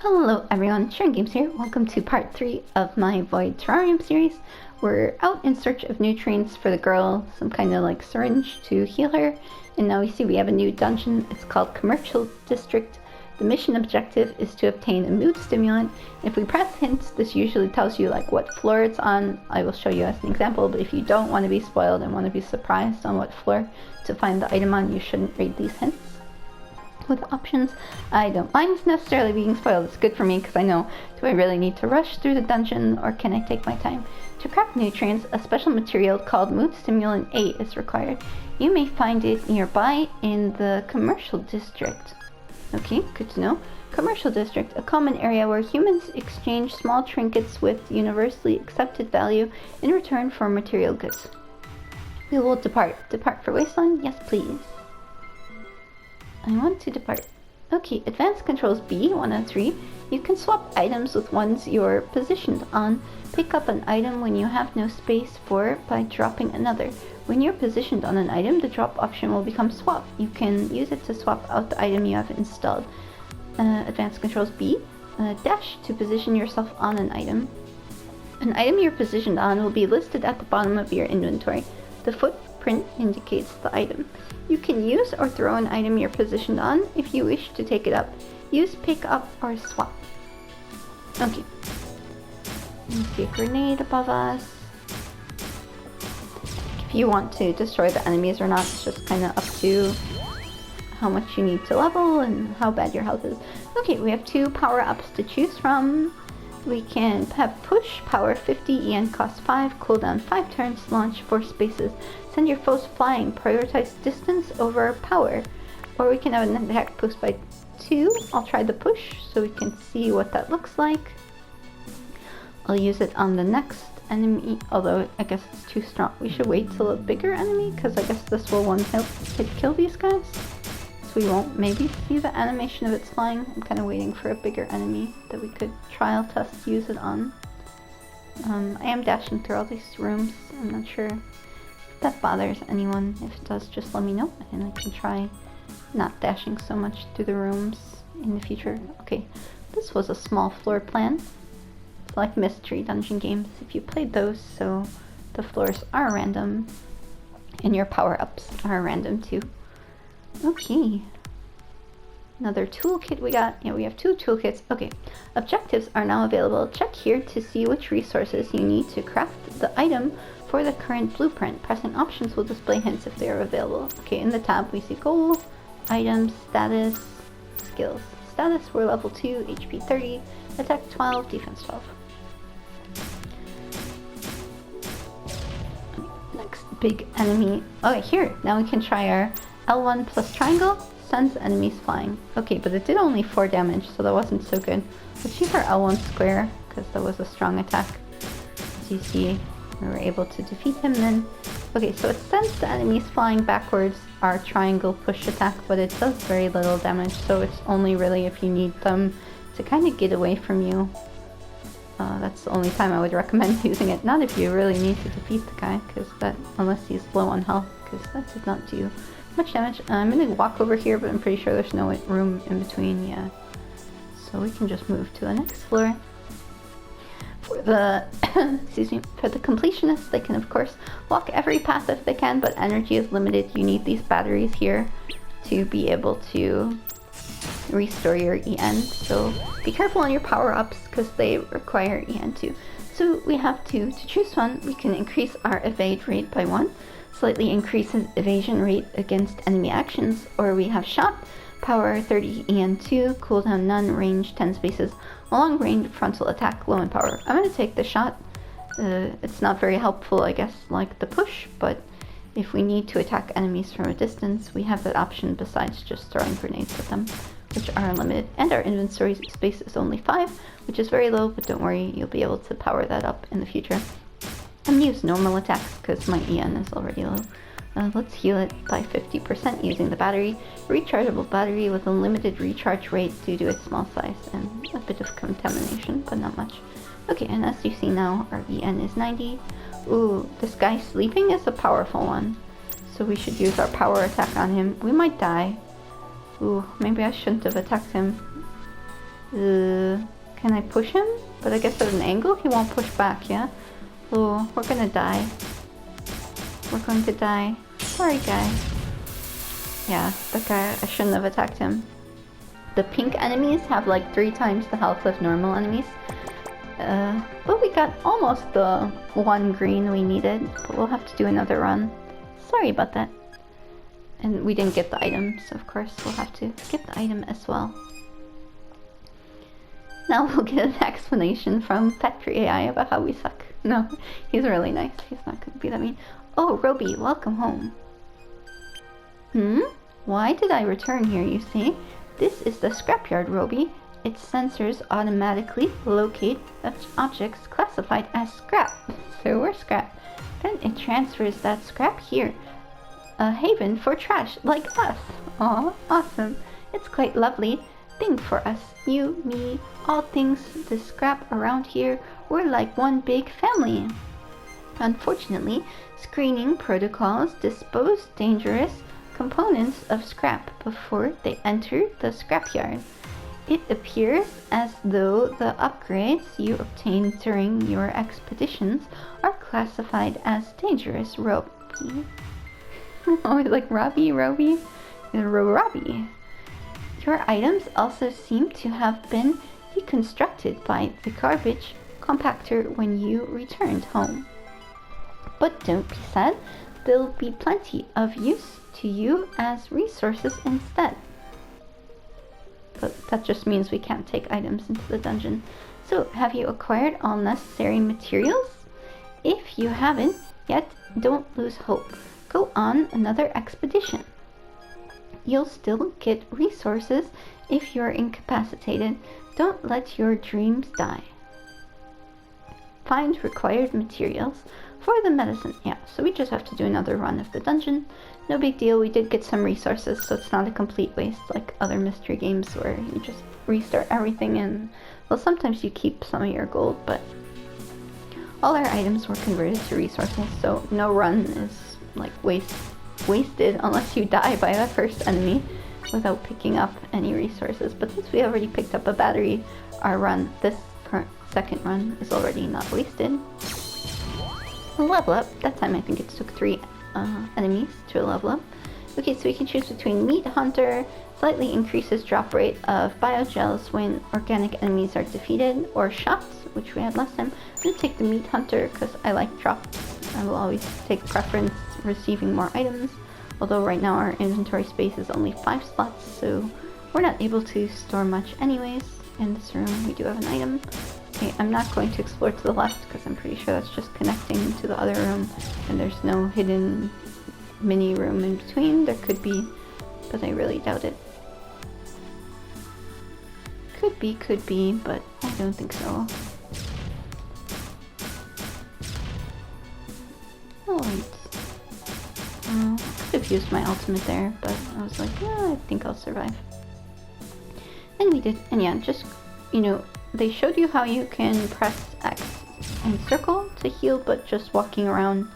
Hello everyone, Sharon Games here. Welcome to part 3 of my Void Terrarium series. We're out in search of nutrients for the girl, some kind of like syringe to heal her. And now we see we have a new dungeon. It's called Commercial District. The mission objective is to obtain a mood stimulant. If we press hints, this usually tells you like what floor it's on. I will show you as an example, but if you don't want to be spoiled and want to be surprised on what floor to find the item on, you shouldn't read these hints. With options, I don't mind necessarily being spoiled. It's good for me because I know, do I really need to rush through the dungeon or can I take my time? To craft nutrients, a special material called Mood Stimulant 8 is required. You may find it nearby in the Commercial District. Okay, good to know. Commercial District, a common area where humans exchange small trinkets with universally accepted value in return for material goods. We will depart. Depart for Wasteland? Yes, please. I want to depart. Okay, advanced controls B, 1 out of 3. You can swap items with ones you're positioned on. Pick up an item when you have no space for it by dropping another. When you're positioned on an item, the drop option will become swap. You can use it to swap out the item you have installed. Advanced controls B, dash to position yourself on an item. An item you're positioned on will be listed at the bottom of your inventory. The footprint indicates the item. You can use or throw an item you're positioned on if you wish to take it up. Use pick up or swap. Okay. You see a grenade above us. If you want to destroy the enemies or not, it's just kind of up to how much you need to level and how bad your health is. Okay, we have 2 power-ups to choose from. We can have push, power 50, EN cost 5, cooldown 5 turns, launch 4 spaces. Send your foes flying, prioritize distance over power. Or we can have an attack boost by 2. I'll try the push so we can see what that looks like. I'll use it on the next enemy, although I guess it's too strong. We should wait till a bigger enemy, because I guess this will hit kill these guys. So we won't maybe see the animation of its flying. I'm kind of waiting for a bigger enemy that we could trial test use it on. I am dashing through all these rooms. I'm not sure if that bothers anyone. If it does, just let me know and I can try not dashing so much through the rooms in the future. Okay, this was a small floor plan. It's like mystery dungeon games if you played those, so the floors are random and your power-ups are random too. Okay, another toolkit we got. Yeah, we have 2 toolkits. Okay, objectives are now available. Check here to see which resources you need to craft the item for the current blueprint. Pressing options will display hints if they are available. Okay, in the tab we see goal, items, status, skills. Status, we're level 2, HP 30, attack 12, defense 12. Next big enemy. Okay, here, now we can try our L1 plus triangle, sends enemies flying. Okay, but it did only 4 damage, so that wasn't so good. Let's use our L1 square, because that was a strong attack. As you see, we were able to defeat him then. Okay, so it sends the enemies flying backwards, our triangle push attack, but it does very little damage, so it's only really if you need them to kind of get away from you. That's the only time I would recommend using it. Not if you really need to defeat the guy, because that, unless he's low on health, because that did not do much damage. I'm gonna walk over here, but I'm pretty sure there's no room in between, yeah. So we can just move to the next floor. For the, excuse me, for the completionists, they can of course walk every path if they can, but energy is limited. You need these batteries here to be able to restore your EN. So be careful on your power-ups, because they require EN too. So we have to choose one. We can increase our evade rate by 1. Slightly increases evasion rate against enemy actions, or we have shot, power 30 EN 2, cooldown none, range 10 spaces, a long range frontal attack, low in power. I'm going to take the shot. It's not very helpful, I guess, like the push, but if we need to attack enemies from a distance, we have that option besides just throwing grenades at them, which are unlimited. And our inventory space is only 5, which is very low, but don't worry, you'll be able to power that up in the future. I'm gonna use normal attacks because my EN is already low. Let's heal it by 50% using the battery. Rechargeable battery with a limited recharge rate due to its small size and a bit of contamination, but not much. Okay, and as you see now, our EN is 90. Ooh, this guy sleeping is a powerful one. So we should use our power attack on him. We might die. Ooh, maybe I shouldn't have attacked him. Can I push him? But I guess at an angle he won't push back, yeah? Oh, we're gonna die. We're going to die. Sorry, guy. Yeah, that guy, I shouldn't have attacked him. The pink enemies have like 3 times the health of normal enemies. But we got almost the 1 green we needed. But we'll have to do another run. Sorry about that. And we didn't get the items, of course. We'll have to get the item as well. Now we'll get an explanation from Factory AI about how we suck. No, he's really nice. He's not going to be that mean. Oh, Roby, welcome home. Why did I return here, you see? This is the scrapyard, Roby. Its sensors automatically locate objects classified as scrap. So we're scrap. Then it transfers that scrap here. A haven for trash, like us. Aw, awesome. It's quite lovely thing for us. You, me, all things, the scrap around here. We're like one big family. Unfortunately, screening protocols dispose dangerous components of scrap before they enter the scrapyard. It appears as though the upgrades you obtained during your expeditions are classified as dangerous, Roby. Oh, like Robbie. Your items also seem to have been deconstructed by the garbage compactor when you returned home. But don't be sad, there'll be plenty of use to you as resources instead. But that just means we can't take items into the dungeon. So, have you acquired all necessary materials? If you haven't yet, don't lose hope. Go on another expedition. You'll still get resources if you're incapacitated. Don't let your dreams die. Find required materials for the medicine. Yeah, so we just have to do another run of the dungeon. No big deal, we did get some resources, so it's not a complete waste like other mystery games where you just restart everything and, well, sometimes you keep some of your gold, but all our items were converted to resources, so no run is like wasted unless you die by the first enemy without picking up any resources. But since we already picked up a battery, our run, this current second run, is already not wasted. Level up. That time I think it took 3 enemies to level up. Okay, so we can choose between Meat Hunter, slightly increases drop rate of biogels when organic enemies are defeated, or Shots, which we had last time. I'm going to take the Meat Hunter because I like drops. I will always take preference receiving more items, although right now our inventory space is only 5 slots, so we're not able to store much anyways. In this room we do have an item. Okay, I'm not going to explore to the left because I'm pretty sure that's just connecting to the other room and there's no hidden mini room in between. There could be, but I really doubt it. Could be, but I don't think so. Alright. I could have used my ultimate there, but I was like, yeah, I think I'll survive. And we did. And yeah, just, you know, they showed you how you can press X and circle to heal, but just walking around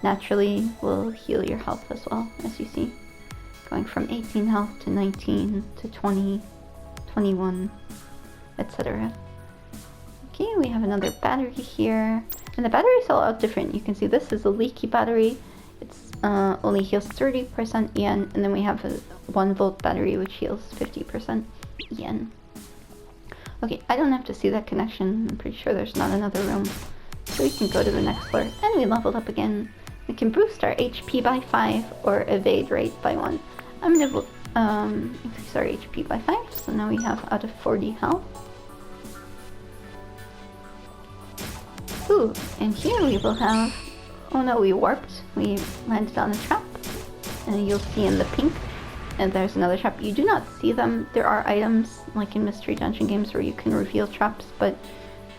naturally will heal your health as well, as you see. Going from 18 health to 19 to 20, 21, etc. Okay, we have another battery here. And the batteries all out different. You can see this is a leaky battery. It's only heals 30% EN, and then we have a 1 volt battery which heals 50% EN. Okay, I don't have to see that connection. I'm pretty sure there's not another room. So we can go to the next floor. And we leveled up again. We can boost our HP by 5 or evade rate by 1. I'm going to increase our HP by 5. So now we have out of 40 health. Ooh, and here we will have... Oh no, we warped. We landed on a trap. And you'll see in the pink. And there's another trap. You do not see them. There are items, like in Mystery Dungeon games, where you can reveal traps, but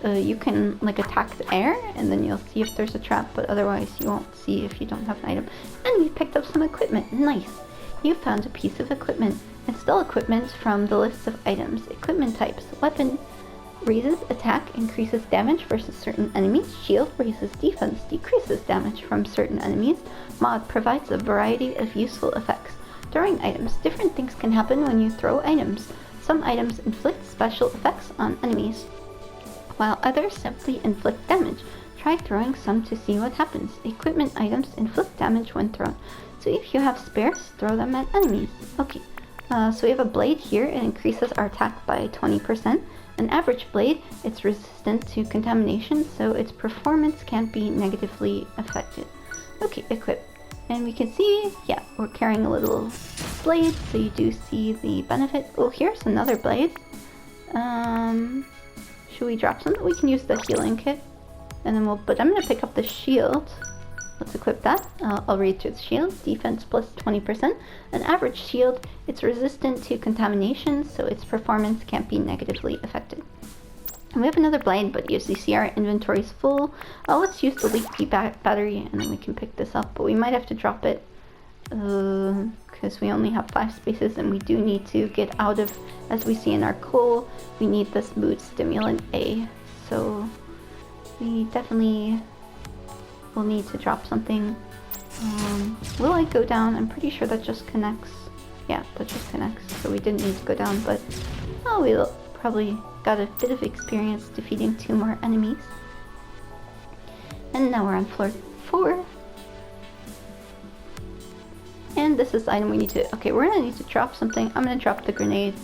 you can like attack the air, and then you'll see if there's a trap, but otherwise you won't see if you don't have an item. And we picked up some equipment. Nice! You found a piece of equipment. Install equipment from the list of items. Equipment types. Weapon raises attack, increases damage versus certain enemies. Shield raises defense, decreases damage from certain enemies. Mod provides a variety of useful effects. Throwing items. Different things can happen when you throw items. Some items inflict special effects on enemies. while others simply inflict damage. Try throwing some to see what happens. Equipment items inflict damage when thrown. So if you have spares, throw them at enemies. Okay, so we have a blade here. It increases our attack by 20%. An average blade, it's resistant to contamination, so its performance can't be negatively affected. Okay, equip. And we can see, yeah, we're carrying a little blade, so you do see the benefit. Oh, here's another blade. Should we drop something? We can use the healing kit. And then but I'm gonna pick up the shield. Let's equip that. I'll read through the shield. Defense plus 20%. An average shield, it's resistant to contamination, so its performance can't be negatively affected. And we have another blade, but as you see, our inventory is full. Let's use the leaky battery, and then we can pick this up. But we might have to drop it, because we only have 5 spaces, and we do need to get out of, as we see in our coal, we need this mood stimulant A. So we definitely will need to drop something. Will I go down? I'm pretty sure that just connects. Yeah, that just connects, so we didn't need to go down, but we'll probably got a bit of experience defeating 2 more enemies. And now we're on floor 4. And this is the item we need to... Okay, we're gonna need to drop something. I'm gonna drop the grenade,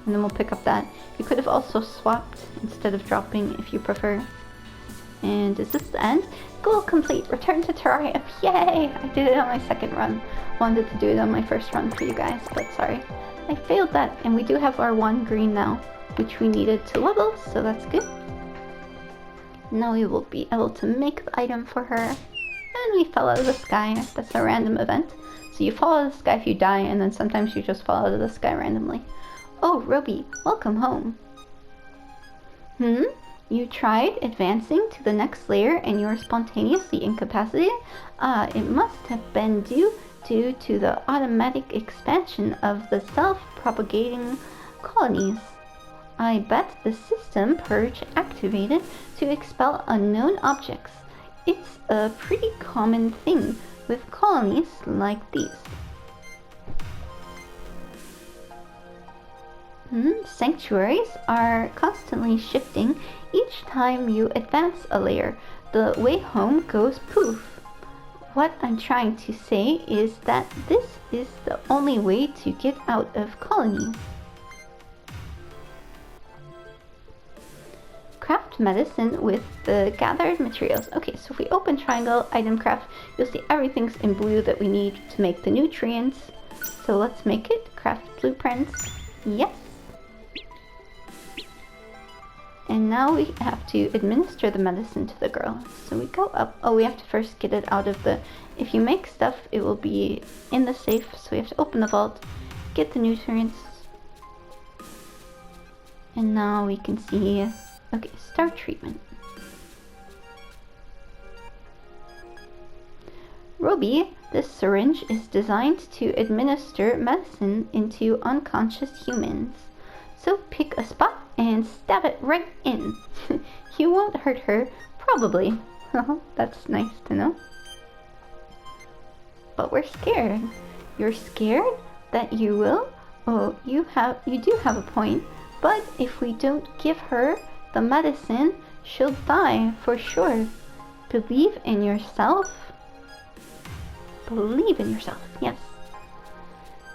and then we'll pick up that. You could have also swapped instead of dropping if you prefer. And is this the end? Goal complete! Return to Terrarium! Yay! I did it on my second run. Wanted to do it on my first run for you guys, but sorry. I failed that, and we do have our 1 green now, which we needed to level, so that's good. Now we will be able to make the item for her. And we fell out of the sky. That's a random event. So you fall out of the sky if you die, and then sometimes you just fall out of the sky randomly. Oh, Roby, welcome home. You tried advancing to the next layer and you were spontaneously incapacitated? It must have been due to the automatic expansion of the self-propagating colonies. I bet the system purge activated to expel unknown objects. It's a pretty common thing with colonies like these. Sanctuaries are constantly shifting each time you advance a layer. The way home goes poof. What I'm trying to say is that this is the only way to get out of colonies. Craft medicine with the gathered materials. Okay, so if we open triangle, item craft, you'll see everything's in blue that we need to make the nutrients. So let's make it. Craft blueprints. Yes. And now we have to administer the medicine to the girl. So we go up. Oh, we have to first get it out of the... If you make stuff, it will be in the safe. So we have to open the vault, get the nutrients. And now we can see... Okay, start treatment. Roby, this syringe is designed to administer medicine into unconscious humans. So pick a spot and stab it right in. You won't hurt her, probably. That's nice to know. But we're scared. You're scared that you will? Oh, you do have a point. But if we don't give her the medicine, she'll die for sure. Believe in yourself. Believe in yourself, yes.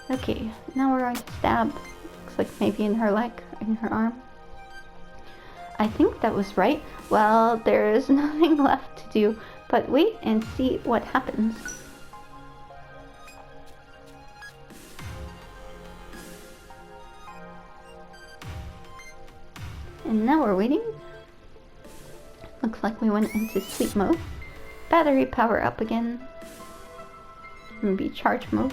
Okay, now we're going to stab. Looks like maybe in her leg, in her arm. I think that was right. Well, there is nothing left to do but wait and see what happens. And now we're waiting. Looks like we went into sleep mode. Battery power up again. Maybe charge mode.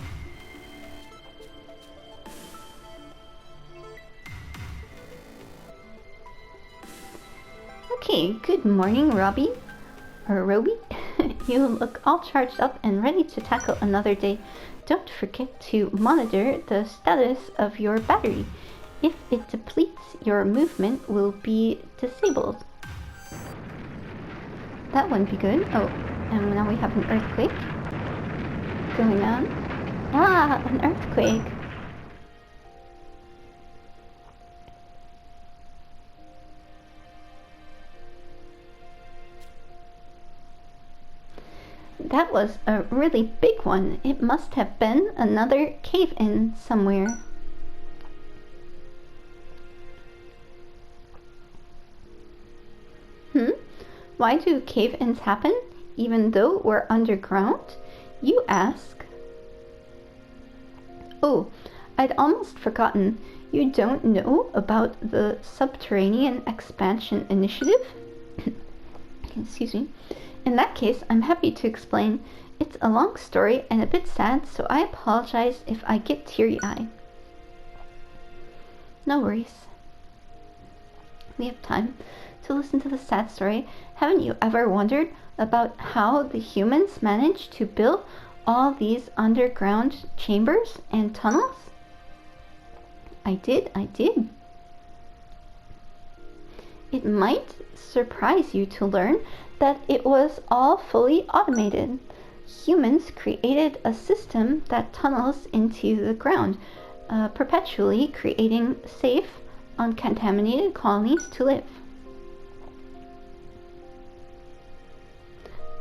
Okay, good morning, Roby. Or Roby. You look all charged up and ready to tackle another day. Don't forget to monitor the status of your battery. If it depletes, your movement will be disabled. That wouldn't be good. Oh, and now we have an earthquake going on. Ah, an earthquake. That was a really big one. It must have been another cave-in somewhere. Why do cave-ins happen, even though we're underground? You ask. Oh, I'd almost forgotten. You don't know about the Subterranean Expansion Initiative? Excuse me. In that case, I'm happy to explain. It's a long story and a bit sad, so I apologize if I get teary-eyed. No worries. We have time to listen to the sad story. Haven't you ever wondered about how the humans managed to build all these underground chambers and tunnels? I did. It might surprise you to learn that it was all fully automated. Humans created a system that tunnels into the ground, perpetually creating safe, uncontaminated colonies to live.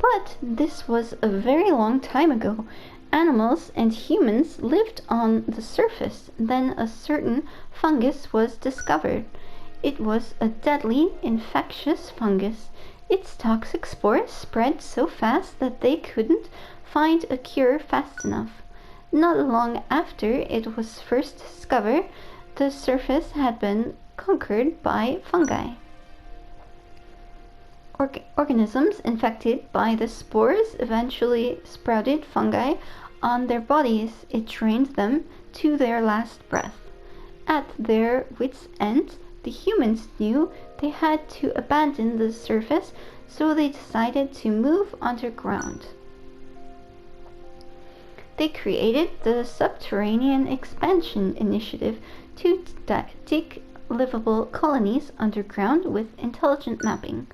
But this was a very long time ago. Animals and humans lived on the surface. Then a certain fungus was discovered. It was a deadly, infectious fungus. Its toxic spores spread so fast that they couldn't find a cure fast enough. Not long after it was first discovered, the surface had been conquered by fungi. Organisms infected by the spores eventually sprouted fungi on their bodies. It drained them to their last breath. At their wits' end, the humans knew they had to abandon the surface, so they decided to move underground. They created the Subterranean Expansion Initiative to dig livable colonies underground with intelligent mapping.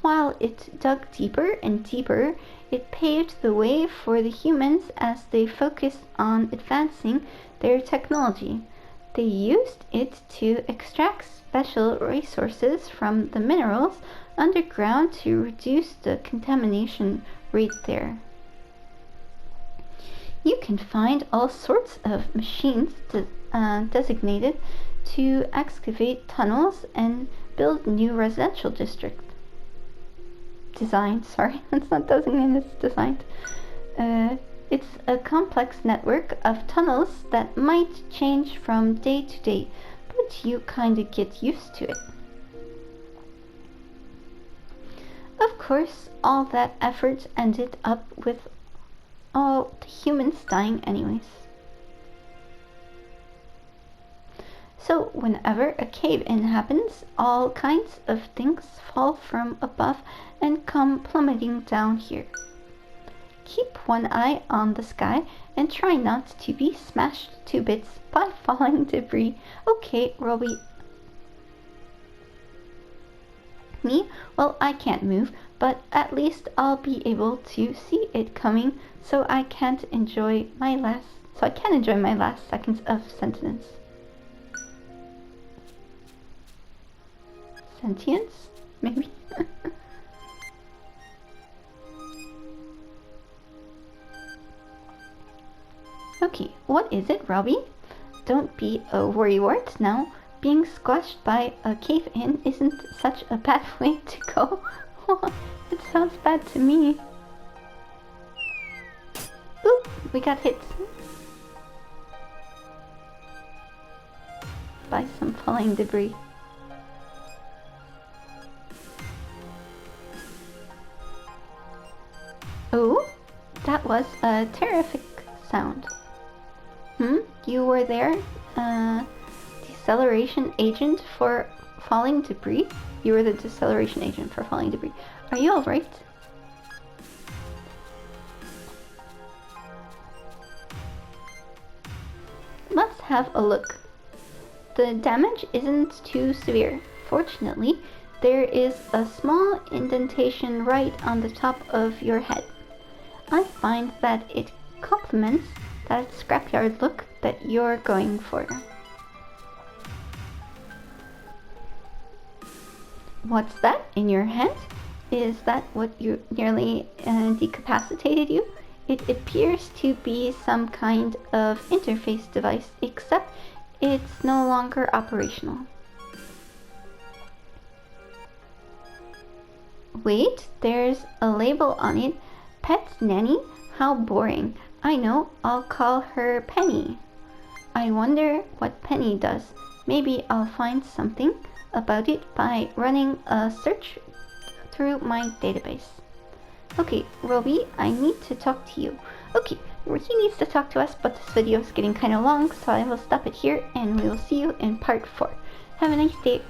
While it dug deeper and deeper, it paved the way for the humans as they focused on advancing their technology. They used it to extract special resources from the minerals underground to reduce the contamination rate there. You can find all sorts of machines designated to excavate tunnels and build new residential districts. It's not designated, it's designed. It's a complex network of tunnels that might change from day to day, but you kinda get used to it. Of course, all that effort ended up with all the humans dying anyways. So whenever a cave-in happens, all kinds of things fall from above and come plummeting down here. Keep one eye on the sky and try not to be smashed to bits by falling debris. Okay, Robbie. Me? Well, I can't move, but at least I'll be able to see it coming, so I can enjoy my last seconds of sentience. Sentience? Maybe? Okay, what is it, Robbie? Don't be a worrywart now. Being squashed by a cave-in isn't such a bad way to go. It sounds bad to me. Oop, we got hit by some falling debris. Oh, that was a terrific sound. You were there? Deceleration agent for falling debris? You were the deceleration agent for falling debris. Are you alright? Let's have a look. The damage isn't too severe. Fortunately, there is a small indentation right on the top of your head. I find that it complements that scrapyard look that you're going for. What's that in your hand? Is that what nearly decapacitated you? It appears to be some kind of interface device, except it's no longer operational. Wait, there's a label on it. Pet Nanny? How boring. I know, I'll call her Penny. I wonder what Penny does. Maybe I'll find something about it by running a search through my database. Okay, Roby, I need to talk to you. Okay, he needs to talk to us, but this video is getting kind of long, so I will stop it here and we will see you in part 4. Have a nice day.